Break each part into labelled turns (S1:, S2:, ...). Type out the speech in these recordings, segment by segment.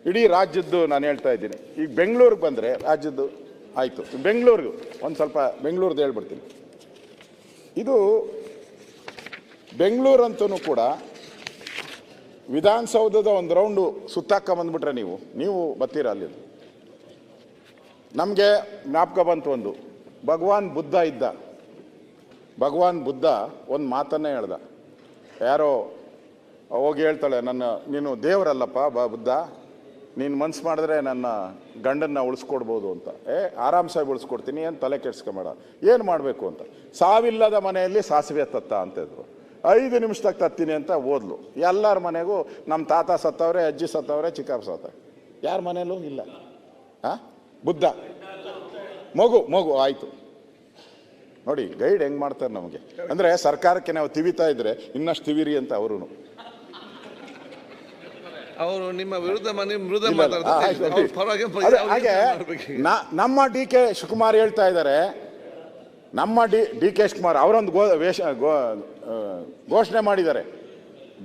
S1: ಇಡೀ ರಾಜ್ಯದ್ದು ನಾನು ಹೇಳ್ತಾ ಇದ್ದೀನಿ. ಈಗ ಬೆಂಗಳೂರಿಗೆ ಬಂದರೆ ರಾಜ್ಯದ್ದು ಆಯಿತು, ಬೆಂಗಳೂರಿಗೂ ಒಂದು ಸ್ವಲ್ಪ ಬೆಂಗಳೂರದ್ದು ಹೇಳ್ಬಿಡ್ತೀನಿ. ಇದು ಬೆಂಗಳೂರಂತೂ ಕೂಡ ವಿಧಾನಸೌಧದ ಒಂದು ರೌಂಡು ಸುತ್ತಾಕೊಂಬಂದ್ಬಿಟ್ರೆ ನೀವು ಬರ್ತೀರ ಅಲ್ಲಿ. ನಮಗೆ ಜ್ಞಾಪಕ ಬಂತು, ಒಂದು ಭಗವಾನ್ ಬುದ್ಧ ಇದ್ದ. ಭಗವಾನ್ ಬುದ್ಧ ಒಂದು ಮಾತನ್ನೇ ಹೇಳ್ದ. ಯಾರೋ ಹೋಗಿ ಹೇಳ್ತಾಳೆ, ನೀನು ದೇವರಲ್ಲಪ್ಪ ಬುದ್ಧ, ನೀನು ಮನ್ಸು ಮಾಡಿದ್ರೆ ನನ್ನ ಗಂಡನ್ನ ಉಳಿಸ್ಕೊಡ್ಬೋದು ಅಂತ. ಆರಾಮ್ಸಾಗಿ ಉಳಿಸ್ಕೊಡ್ತೀನಿ, ಏನು ತಲೆ ಕೆಡ್ಸ್ಕೊಂಬೇಡ, ಏನು ಮಾಡಬೇಕು ಅಂತ. ಸಾವಿಲ್ಲದ ಮನೆಯಲ್ಲಿ ಸಾಸಿವೆ ತತ್ತ ಅಂತಿದ್ರು. 5 ನಿಮಿಷದಾಗ ತತ್ತೀನಿ ಅಂತ ಓದ್ಲು. ಎಲ್ಲರ ಮನೆಗೂ ನಮ್ಮ ತಾತ ಸತ್ತವ್ರೆ, ಅಜ್ಜಿ ಸತ್ತವ್ರೆ, ಚಿಕ್ಕಪ್ಪ ಸತ್ತವ್ರೆ, ಯಾರ ಮನೇಲೂ ಇಲ್ಲ. ಬುದ್ಧ ಮಗು ಆಯಿತು ನೋಡಿ. ಗೈಡ್ ಹೆಂಗೆ ಮಾಡ್ತಾರೆ ನಮಗೆ ಅಂದರೆ, ಸರ್ಕಾರಕ್ಕೆ ನಾವು ತಿವಿತಾ ಇದ್ರೆ ಇನ್ನಷ್ಟು ತಿವಿರಿ ಅಂತ ಅವರು
S2: ನಿಮ್ಮ ವಿರುದ್ಧ
S1: ಹಾಗೆ ನಮ್ಮ ಡಿ ಕೆ ಶಿವಕುಮಾರ್ ಹೇಳ್ತಾ ಇದ್ದಾರೆ. ನಮ್ಮ ಡಿ ಕೆ ಶಿವಕುಮಾರ್ ಅವರೊಂದು ಘೋಷಣೆ ಮಾಡಿದ್ದಾರೆ.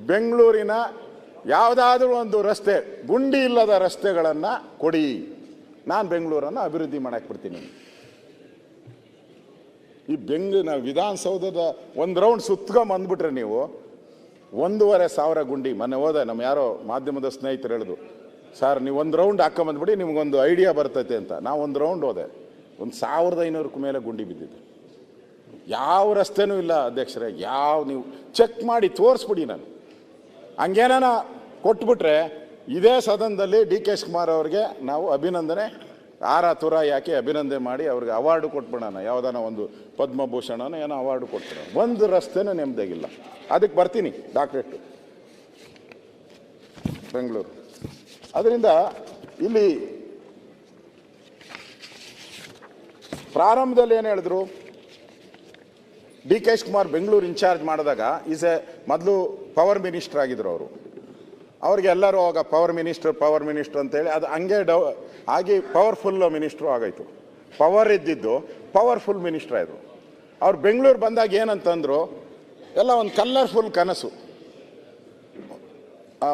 S1: ಬೆಂಗಳೂರಿನ ಯಾವುದಾದ್ರೂ ಒಂದು ರಸ್ತೆ, ಗುಂಡಿ ಇಲ್ಲದ ರಸ್ತೆಗಳನ್ನು ಕೊಡಿ, ನಾನು ಬೆಂಗಳೂರನ್ನು ಅಭಿವೃದ್ಧಿ ಮಾಡಕ್ಕೆ ಬಿಡ್ತೀನಿ. ಈ ವಿಧಾನಸೌಧದ ಒಂದು ರೌಂಡ್ ಸುತ್ಕೊಂಬಂದ್ಬಿಟ್ರೆ ನೀವು 1,500 ಗುಂಡಿ. ಮೊನ್ನೆ ಹೋದೆ, ನಮ್ಮ ಯಾರೋ ಮಾಧ್ಯಮದ ಸ್ನೇಹಿತರು ಹೇಳಿದ್ರು, ಸರ್ ನೀವು ಒಂದು ರೌಂಡ್ ಹಾಕೊಂಬಂದ್ಬಿಡಿ, ನಿಮಗೊಂದು ಐಡಿಯಾ ಬರ್ತೈತೆ ಅಂತ. ನಾವು ಒಂದು ರೌಂಡ್ ಹೋದೆ, 1,500ಕ್ಕೂ ಮೇಲೆ ಗುಂಡಿ ಬಿದ್ದಿದೆ. ಯಾವ ರಸ್ತೆನೂ ಇಲ್ಲ ಅಧ್ಯಕ್ಷರೇ. ನೀವು ಚೆಕ್ ಮಾಡಿ ತೋರಿಸ್ಬಿಡಿ. ನಾನು ಹಂಗೇನ ಕೊಟ್ಬಿಟ್ರೆ ಇದೇ ಸದನದಲ್ಲಿ ಡಿ ಕೆ ಶಿವಕುಮಾರ್ ಅವ್ರಿಗೆ ನಾವು ಅಭಿನಂದನೆ ತುರಾಯಿ ಹಾಕಿ ಅಭಿನಂದನೆ ಮಾಡಿ ಅವ್ರಿಗೆ ಅವಾರ್ಡು ಕೊಟ್ಬಿಡೋಣ. ಯಾವುದಾನ ಒಂದು ಪದ್ಮಭೂಷಣನೋ ಏನೋ ಅವಾರ್ಡು ಕೊಟ್ಬಿಡೋಣ. ಒಂದು ರಸ್ತೆನೂ ನೆಮ್ಮದಿಯಾಗಿಲ್ಲ. ಅದಕ್ಕೆ ಬರ್ತೀನಿ ಡಾಕ್ಟ್ರೇಟು ಬೆಂಗಳೂರು. ಅದರಿಂದ ಇಲ್ಲಿ ಪ್ರಾರಂಭದಲ್ಲಿ ಏನು ಹೇಳಿದ್ರು, D K Shivakumar Bengaluru incharge ಮಾಡಿದಾಗ ಮೊದಲು ಪವರ್ ಮಿನಿಸ್ಟರ್ ಆಗಿದ್ರು ಅವರು. ಅವ್ರಿಗೆ ಎಲ್ಲರೂ ಆಗ ಪವರ್ ಮಿನಿಸ್ಟರ್ ಅಂತೇಳಿ ಅದು ಹಂಗೆ ಆಗಿ ಪವರ್ಫುಲ್ ಮಿನಿಸ್ಟ್ರು ಆಗಾಯಿತು. ಪವರ್ ಇದ್ದಿದ್ದು ಪವರ್ಫುಲ್ ಮಿನಿಸ್ಟರ್ ಆಯಿತು. ಅವ್ರು ಬೆಂಗಳೂರು ಬಂದಾಗ ಏನಂತಂದರು, ಎಲ್ಲ ಒಂದು ಕಲರ್ಫುಲ್ ಕನಸು,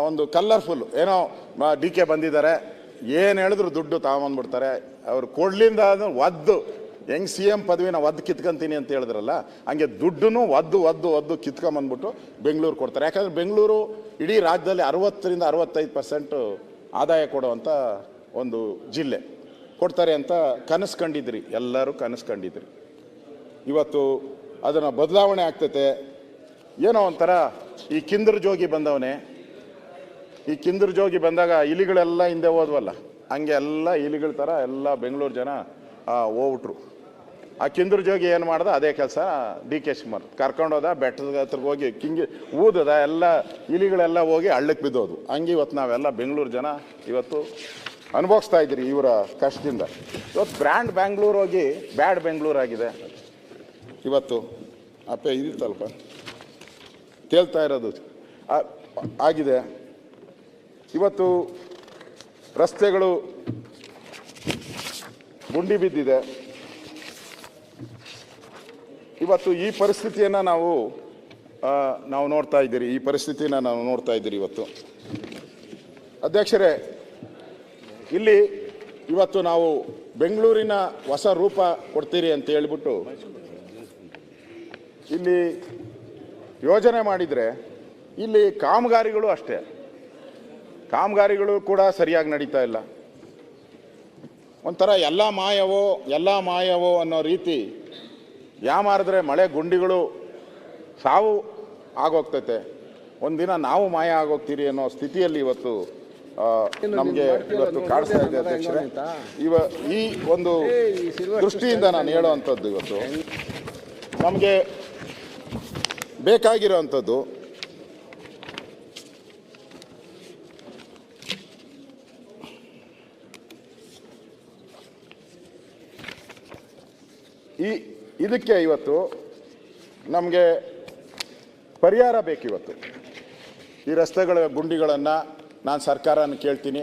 S1: ಒಂದು ಕಲರ್ಫುಲ್ ಏನೋ ಡಿ ಕೆ ಬಂದಿದ್ದಾರೆ, ಏನು ಹೇಳಿದ್ರು ದುಡ್ಡು ತಗೊಂಬಂದ್ಬಿಡ್ತಾರೆ. ಅವ್ರು ಕೊಡ್ಲಿಂದ ಒದ್ದು ಹೆಂಗೆ CM ಪದವಿನ ಒದ್ದು ಕಿತ್ಕೊಂತೀನಿ ಅಂತ ಹೇಳಿದ್ರಲ್ಲ, ಹಂಗೆ ದುಡ್ಡನ್ನು ಒದ್ದು ಕಿತ್ಕೊಂಬಂದ್ಬಿಟ್ಟು ಬೆಂಗಳೂರು ಕೊಡ್ತಾರೆ. ಯಾಕಂದರೆ ಬೆಂಗಳೂರು ಇಡೀ ರಾಜ್ಯದಲ್ಲಿ 60ರಿಂದ 65% ಆದಾಯ ಕೊಡುವಂಥ ಒಂದು ಜಿಲ್ಲೆ. ಕೊಡ್ತಾರೆ ಅಂತ ಕನಸು ಕಂಡಿದ್ರಿ, ಎಲ್ಲರೂ ಕನಸು ಕಂಡಿದ್ರಿ. ಇವತ್ತು ಅದನ್ನು ಬದಲಾವಣೆ ಆಗ್ತೈತೆ. ಏನೋ ಒಂಥರ ಈ ಕಿಂದರ್ ಜೋಗಿ ಬಂದವನೇ, ಈ ಕಿಂದರ್ ಜೋಗಿ ಬಂದಾಗ ಇಲಿಗಳೆಲ್ಲ ಹಿಂದೆ ಹೋದ್ವಲ್ಲ, ಹಂಗೆ ಎಲ್ಲ ಇಲಿಗಳ ಥರ ಎಲ್ಲ ಬೆಂಗಳೂರು ಜನ ಹೋಗ್ಬಿಟ್ರು. ಆ ಕಿಂದರ್ ಜೋಗಿ ಏನು ಮಾಡ್ದ, ಅದೇ ಕೆಲಸ ಡಿ ಕೆ ಶಿವಕುಮಾರ್ ಕರ್ಕೊಂಡೋದ. ಬೆಟ್ಟದ ಹತ್ರಕ್ಕೆ ಹೋಗಿ ಊದದ, ಎಲ್ಲ ಇಲಿಗಳೆಲ್ಲ ಹೋಗಿ ಹಳ್ಳಕ್ಕೆ ಬಿದ್ದೋದು. ಹಂಗೆ ಇವತ್ತು ನಾವೆಲ್ಲ ಬೆಂಗಳೂರು ಜನ ಇವತ್ತು ಅನುಭವಿಸ್ತಾ ಇದ್ದೀರಿ ಇವರ ಕಷ್ಟದಿಂದ. ಇವತ್ತು ಬ್ರ್ಯಾಂಡ್ ಬ್ಯಾಂಗ್ಳೂರು ಹೋಗಿ ಬ್ಯಾಡ್ ಬೆಂಗಳೂರು ಆಗಿದೆ. ಇವತ್ತು ಇದಿತ್ತಲ್ಪ ತೇಲ್ತಾ ಇರೋದು ಆಗಿದೆ. ಇವತ್ತು ರಸ್ತೆಗಳು ಗುಂಡಿ ಬಿದ್ದಿದೆ. ಇವತ್ತು ಈ ಪರಿಸ್ಥಿತಿಯನ್ನು ನಾವು ನೋಡ್ತಾ ಇದ್ದೀರಿ. ಈ ಪರಿಸ್ಥಿತಿನ ನಾವು ನೋಡ್ತಾ ಇದ್ದೀರಿ ಇವತ್ತು. ಅಧ್ಯಕ್ಷರೇ, ಇಲ್ಲಿ ಇವತ್ತು ನಾವು ಬೆಂಗಳೂರಿನ ಹೊಸ ರೂಪ ಕೊಡ್ತೀರಿ ಅಂತ ಹೇಳ್ಬಿಟ್ಟು ಇಲ್ಲಿ ಯೋಜನೆ ಮಾಡಿದರೆ, ಇಲ್ಲಿ ಕಾಮಗಾರಿಗಳು ಅಷ್ಟೇ, ಕಾಮಗಾರಿಗಳು ಕೂಡ ಸರಿಯಾಗಿ ನಡೀತಾ ಇಲ್ಲ. ಒಂಥರ ಎಲ್ಲ ಮಾಯವೋ ಅನ್ನೋ ರೀತಿ ಯಾಮಾರಿದ್ರೆ ಮಳೆ ಗುಂಡಿಗಳು ಸಾವು ಆಗೋಗ್ತೈತೆ. ಒಂದಿನ ನಾವು ಮಾಯ ಆಗೋಗ್ತೀರಿ ಅನ್ನೋ ಸ್ಥಿತಿಯಲ್ಲಿ ಇವತ್ತು ನಮಗೆ ಇವತ್ತು ಕಾಣಿಸ್ತಾ ಇದೆ ಅಧ್ಯಕ್ಷರೇ. ಈ ಒಂದು ದೃಷ್ಟಿಯಿಂದ ನಾನು ಹೇಳುವಂಥದ್ದು ಇವತ್ತು ನಮಗೆ ಬೇಕಾಗಿರೋವಂಥದ್ದು ಇದಕ್ಕೆ ಇವತ್ತು ನಮಗೆ ಪರಿಹಾರ ಬೇಕಿವತ್ತು. ಈ ರಸ್ತೆಗಳ ಗುಂಡಿಗಳನ್ನು ನಾನು ಸರ್ಕಾರನ ಕೇಳ್ತೀನಿ.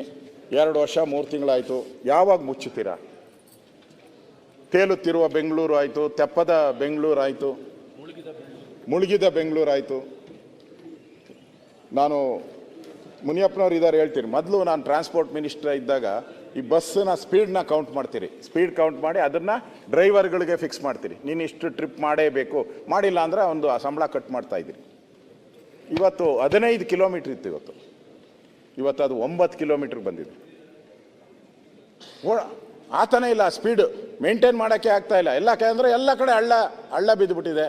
S1: 2 ವರ್ಷ 3 ತಿಂಗಳಾಯಿತು, ಯಾವಾಗ ಮುಚ್ಚುತ್ತೀರಾ? ತೇಲುತ್ತಿರುವ ಬೆಂಗಳೂರು ಆಯಿತು, ತೆಪ್ಪದ ಬೆಂಗಳೂರು ಆಯಿತು, ಮುಳುಗಿದ ಬೆಂಗಳೂರು ಆಯಿತು. ನಾನು ಮುನಿಯಪ್ಪನವ್ರು ಇದ್ದಾರೆ ಹೇಳ್ತೀರಿ. ಮೊದಲು ನಾನು ಟ್ರಾನ್ಸ್ಪೋರ್ಟ್ ಮಿನಿಸ್ಟರ್ ಇದ್ದಾಗ ಈ ಬಸ್ಸಿನ ಸ್ಪೀಡ್ನ ಕೌಂಟ್ ಮಾಡ್ತೀರಿ. ಸ್ಪೀಡ್ ಕೌಂಟ್ ಮಾಡಿ ಅದನ್ನು ಡ್ರೈವರ್ಗಳಿಗೆ ಫಿಕ್ಸ್ ಮಾಡ್ತೀರಿ. ನೀನು ಇಷ್ಟು ಟ್ರಿಪ್ ಮಾಡೇಬೇಕು, ಮಾಡಿಲ್ಲ ಅಂದರೆ ಒಂದು ಸಂಬಳ ಕಟ್ ಮಾಡ್ತಾ ಇದ್ದೀರಿ. ಇವತ್ತು 15 ಕಿಲೋಮೀಟ್ರ್ ಇತ್ತು, ಇವತ್ತು ಅದು 9 ಕಿಲೋಮೀಟ್ರ್ ಬಂದಿದೆ. ಆತನೇ ಇಲ್ಲ, ಸ್ಪೀಡ್ ಮೇಂಟೈನ್ ಮಾಡೋಕ್ಕೆ ಆಗ್ತಾ ಇಲ್ಲ. ಎಲ್ಲ ಅಂದರೆ ಎಲ್ಲ ಕಡೆ ಹಳ್ಳ ಬಿದ್ದುಬಿಟ್ಟಿದೆ.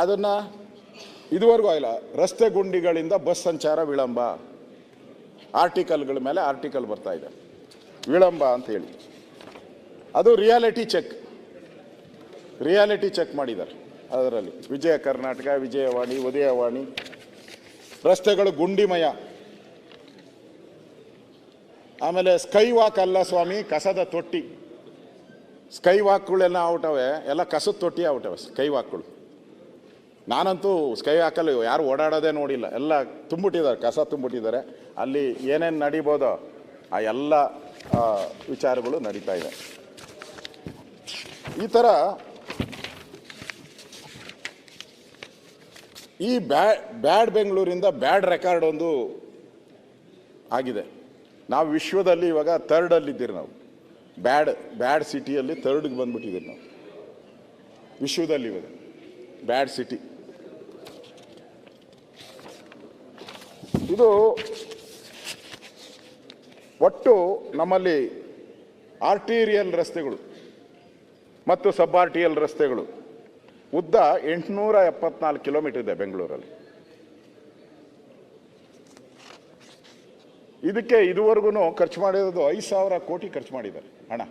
S1: ಅದನ್ನು ಇದುವರೆಗೂ ಆಗಿಲ್ಲ. ರಸ್ತೆ ಗುಂಡಿಗಳಿಂದ ಬಸ್ ಸಂಚಾರ ವಿಳಂಬ, ಆರ್ಟಿಕಲ್ಗಳ ಮೇಲೆ ಆರ್ಟಿಕಲ್ ಬರ್ತಾ ಇದೆ, ವಿಳಂಬ ಅಂತ ಹೇಳಿ. ಅದು ರಿಯಾಲಿಟಿ ಚೆಕ್ ಮಾಡಿದ್ದಾರೆ. ಅದರಲ್ಲಿ ವಿಜಯ ಕರ್ನಾಟಕ, ವಿಜಯವಾಣಿ, ಉದಯವಾಣಿ. ರಸ್ತೆಗಳು ಗುಂಡಿಮಯ. ಆಮೇಲೆ ಸ್ಕೈ ವಾಕ್ ಅಲ್ಲ ಸ್ವಾಮಿ, ಕಸದ ತೊಟ್ಟಿ. ಸ್ಕೈ ವಾಕ್ಗಳೆಲ್ಲ ಔಟವೆ, ಎಲ್ಲ ಕಸದ ತೊಟ್ಟಿ ಔಟವೆ ಸ್ಕೈ ವಾಕ್ಗಳು. ನಾನಂತೂ ಸ್ಕೈ ವಾಕಲ್ಲಿ ಯಾರು ಓಡಾಡೋದೇ ನೋಡಿಲ್ಲ, ಎಲ್ಲ ತುಂಬಿಟ್ಟಿದ್ದಾರೆ, ಕಸ ತುಂಬಿಟ್ಟಿದ್ದಾರೆ. ಅಲ್ಲಿ ಏನೇನು ನಡಿಬೋದೋ ಆ ಎಲ್ಲ ವಿಚಾರಗಳು ನಡೀತಾ ಇದೆ. ಈ ಥರ ಈ ಬ್ಯಾಡ್ ಬೆಂಗಳೂರಿಂದ ಬ್ಯಾಡ್ ರೆಕಾರ್ಡ್ ಒಂದು ಆಗಿದೆ. ನಾವು ವಿಶ್ವದಲ್ಲಿ ಇವಾಗ ಥರ್ಡಲ್ಲಿದ್ದೀರಿ. ನಾವು ಬ್ಯಾಡ್ ಸಿಟಿಯಲ್ಲಿ ಥರ್ಡ್ಗೆ ಬಂದ್ಬಿಟ್ಟಿದ್ದೀರಿ ನಾವು ವಿಶ್ವದಲ್ಲಿ ಇವಾಗ. ಬ್ಯಾಡ್ ಸಿಟಿ ಇದು. ಒಟ್ಟು ನಮ್ಮಲ್ಲಿ ಆರ್ಟೀರಿಯಲ್ ರಸ್ತೆಗಳು ಮತ್ತು ಸಬ್ ಆರ್ಟಿರಿಯಲ್ ರಸ್ತೆಗಳು ಉದ್ದ 874 ಕಿಲೋಮೀಟರ್ ಇದೆ ಬೆಂಗಳೂರಲ್ಲಿ. ಇದಕ್ಕೆ ಇದುವರೆಗೂ ಖರ್ಚು ಮಾಡಿರೋದು 5,000 ಕೋಟಿ ಖರ್ಚು ಮಾಡಿದ್ದಾರೆ ಹಣ.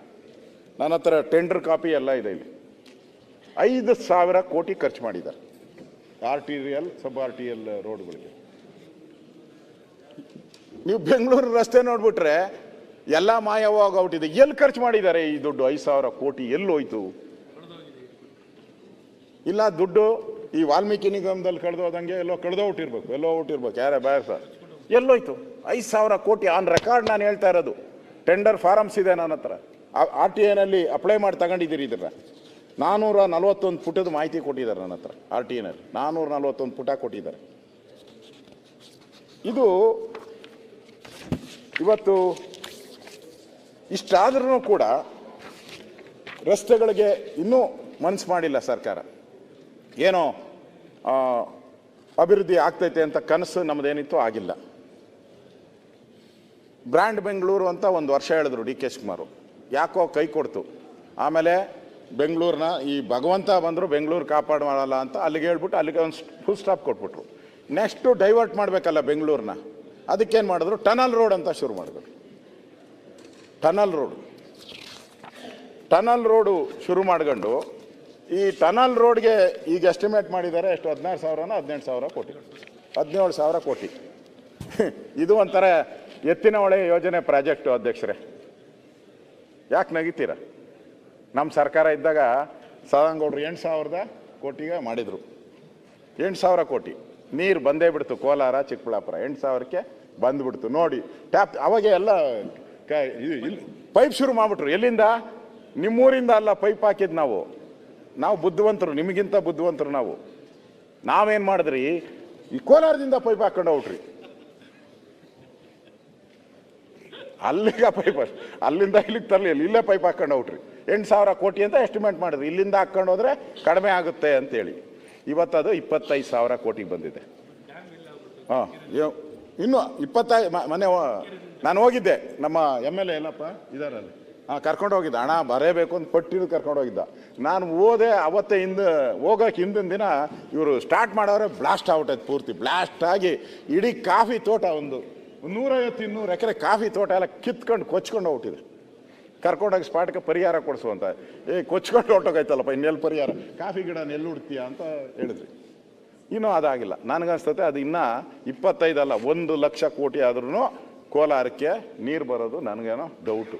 S1: ನನ್ನ ಹತ್ರ ಟೆಂಡರ್ ಕಾಪಿ ಎಲ್ಲ ಇದೆ. ಇಲ್ಲಿ 5,000 ಕೋಟಿ ಖರ್ಚು ಮಾಡಿದ್ದಾರೆ ಆರ್ಟೀರಿಯಲ್ ಸಬ್ ಆರ್ಟಿರಿಯಲ್ ರೋಡ್ಗಳಿಗೆ. ನೀವು ಬೆಂಗಳೂರು ರಸ್ತೆ ನೋಡ್ಬಿಟ್ರೆ ಎಲ್ಲ ಮಾಯವಾಗೋಗ್ಬಿಟ್ಟಿದೆ. ಎಲ್ಲಿ ಖರ್ಚು ಮಾಡಿದ್ದಾರೆ ಈ ದುಡ್ಡು? 5,000 ಕೋಟಿ ಎಲ್ಲೋಯ್ತು? ಇಲ್ಲ, ದುಡ್ಡು ಈ ವಾಲ್ಮೀಕಿ ನಿಗಮದಲ್ಲಿ ಕಳೆದೋದಂಗೆ ಎಲ್ಲೋ ಕಳೆದೋಗ್ಬಿಟ್ಟಿರ್ಬೇಕು. ಯಾರೇ ಬಾಯ್ ಸರ್, ಎಲ್ಲೋಯ್ತು 5,000 ಕೋಟಿ ಆನ್ ರೆಕಾರ್ಡ್? ನಾನು ಹೇಳ್ತಾ ಇರೋದು ಟೆಂಡರ್ ಫಾರಮ್ಸ್ ಇದೆ ನನ್ನ ಹತ್ರ. RTIನಲ್ಲಿ ಅಪ್ಲೈ ಮಾಡಿ ತಗೊಂಡಿದ್ದೀರಿ. ಇದರ 441 ಪುಟದ ಮಾಹಿತಿ ಕೊಟ್ಟಿದ್ದಾರೆ ನನ್ನ ಹತ್ರ. RTIನಲ್ಲಿ 441 ಪುಟ ಕೊಟ್ಟಿದ್ದಾರೆ. ಇದು ಇವತ್ತು ಇಷ್ಟಾದ್ರೂ ಕೂಡ ರಸ್ತೆಗಳಿಗೆ ಇನ್ನೂ ಮನಸ್ಸು ಮಾಡಿಲ್ಲ ಸರ್ಕಾರ. ಏನೋ ಅಭಿವೃದ್ಧಿ ಆಗ್ತೈತೆ ಅಂತ ಕನಸು ನಮ್ಮದೇನಿತ್ತು, ಆಗಿಲ್ಲ. ಬ್ರ್ಯಾಂಡ್ ಬೆಂಗಳೂರು ಅಂತ ಒಂದು ವರ್ಷ ಹೇಳಿದ್ರು DK ಶಿವಕುಮಾರ್, ಯಾಕೋ ಕೈ ಕೊಡ್ತು. ಆಮೇಲೆ ಬೆಂಗಳೂರನ್ನ ಈ ಭಗವಂತ ಬಂದರು ಬೆಂಗಳೂರು ಕಾಪಾಡಲ್ಲ ಅಂತ ಅಲ್ಲಿಗೆ ಹೇಳ್ಬಿಟ್ಟು ಅಲ್ಲಿಗೆ ಒಂದು ಫುಲ್ ಸ್ಟಾಪ್ ಕೊಟ್ಬಿಟ್ರು. ನೆಕ್ಸ್ಟು ಡೈವರ್ಟ್ ಮಾಡಬೇಕಲ್ಲ ಬೆಂಗಳೂರನ್ನ, ಅದಕ್ಕೇನು ಮಾಡಿದ್ರು, ಟನಲ್ ರೋಡ್ ಅಂತ ಶುರು ಮಾಡಿದ್ರು. ಟನಲ್ ರೋಡು ಶುರು ಮಾಡ್ಕೊಂಡು ಈ ಟನಲ್ ರೋಡ್ಗೆ ಈಗ ಎಸ್ಟಿಮೇಟ್ ಮಾಡಿದ್ದಾರೆ ಎಷ್ಟು? 16,000ನ 18,000 ಕೋಟಿ, 17,000 ಕೋಟಿ. ಇದು ಒಂಥರ ಎತ್ತಿನ ಹೊಳೆ ಯೋಜನೆ ಪ್ರಾಜೆಕ್ಟು. ಅಧ್ಯಕ್ಷರೇ, ಯಾಕೆ ನಗಿತೀರ? ನಮ್ಮ ಸರ್ಕಾರ ಇದ್ದಾಗ ಸದಾನಗೌಡರು 8,000 ಕೋಟಿಗೆ ಮಾಡಿದರು. 8,000 ಕೋಟಿ ನೀರು ಬಂದೇ ಬಿಡ್ತು. ಕೋಲಾರ ಚಿಕ್ಕಬಳ್ಳಾಪುರ 8,000ಕ್ಕೆ ಬಂದುಬಿಡ್ತು. ನೋಡಿ ಟ್ಯಾಪ್ ಅವಾಗೆ ಎಲ್ಲ ಪೈಪ್ ಶುರು ಮಾಡಿಬಿಟ್ರು. ಎಲ್ಲಿಂದ? ನಿಮ್ಮೂರಿಂದ ಅಲ್ಲ ಪೈಪ್ ಹಾಕಿದ್ದು ನಾವು ಬುದ್ಧಿವಂತರು, ನಿಮಗಿಂತ ಬುದ್ಧಿವಂತರು ನಾವು. ನಾವೇನು ಮಾಡಿದ್ರಿ, ಈ ಕೋಲಾರದಿಂದ ಪೈಪ್ ಹಾಕೊಂಡು ಹೋಗ್ರಿ. ಅಲ್ಲಿಗೆ ಪೈಪ್, ಅಲ್ಲಿಂದ ಇಲ್ಲಿಗೆ ತರಲಿಲ್ಲ, ಇಲ್ಲೇ ಪೈಪ್ ಹಾಕೊಂಡು ಹೋಗ್ರಿ. 8,000 ಕೋಟಿ ಅಂತ ಎಸ್ಟಿಮೇಟ್ ಮಾಡಿದ್ರಿ. ಇಲ್ಲಿಂದ ಹಾಕೊಂಡು ಹೋದ್ರೆ ಕಡಿಮೆ ಆಗುತ್ತೆ ಅಂತೇಳಿ. ಇವತ್ತದು 25,000 ಕೋಟಿಗೆ ಬಂದಿದೆ. ಹಾಂ, ಇನ್ನು 25 ಮನೆ ನಾನು ಹೋಗಿದ್ದೆ. ನಮ್ಮ MLA ಎಲ್ಲಪ್ಪ ಇದಾರಲ್ಲಿ, ಕರ್ಕೊಂಡು ಹೋಗಿದ್ದ. ಹಣ ಬರೇಬೇಕು ಅಂತ ಪಟ್ಟಿದ್ದು ಕರ್ಕೊಂಡು ಹೋಗಿದ್ದ. ನಾನು ಹೋದೆ ಅವತ್ತೇ. ಹೋಗೋಕೆ ಹಿಂದಿನ ದಿನ ಇವರು ಸ್ಟಾರ್ಟ್ ಮಾಡೋರೆ ಬ್ಲಾಸ್ಟ್ ಆಗ್ಬಿಟ್ಟೈತೆ. ಪೂರ್ತಿ ಬ್ಲಾಸ್ಟ್ ಆಗಿ ಇಡೀ ಕಾಫಿ ತೋಟ, ಒಂದು 150-200 ಎಕರೆ ಕಾಫಿ ತೋಟ ಎಲ್ಲ ಕಿತ್ಕೊಂಡು ಕೊಚ್ಕೊಂಡು ಹೋಗ್ಬಿಟ್ಟಿದೆ. ಕರ್ಕೊಂಡೋಗಿ ಸ್ಪಾಟ್ಗೆ ಪರಿಹಾರ ಕೊಡಿಸು ಅಂತ. ಕೊಚ್ಕೊಂಡು ಹೊಟ್ಟೋಗೈತಲ್ಲಪ್ಪ, ಇನ್ನೆಲ್ಲಿ ಪರಿಹಾರ? ಕಾಫಿ ಗಿಡ ಎಲ್ಲಿ ಹುಡ್ತೀಯ ಅಂತ ಹೇಳಿದ್ರಿ. ಇನ್ನೂ ಅದಾಗಿಲ್ಲ. ನನಗನ್ಸ್ತತೆ ಅದು ಇನ್ನೂ 25 ಅಲ್ಲ 1 ಲಕ್ಷ ಕೋಟಿ ಆದ್ರೂ ಕೋಲಾರಕ್ಕೆ ನೀರು ಬರೋದು ನನಗೇನೋ ಡೌಟು.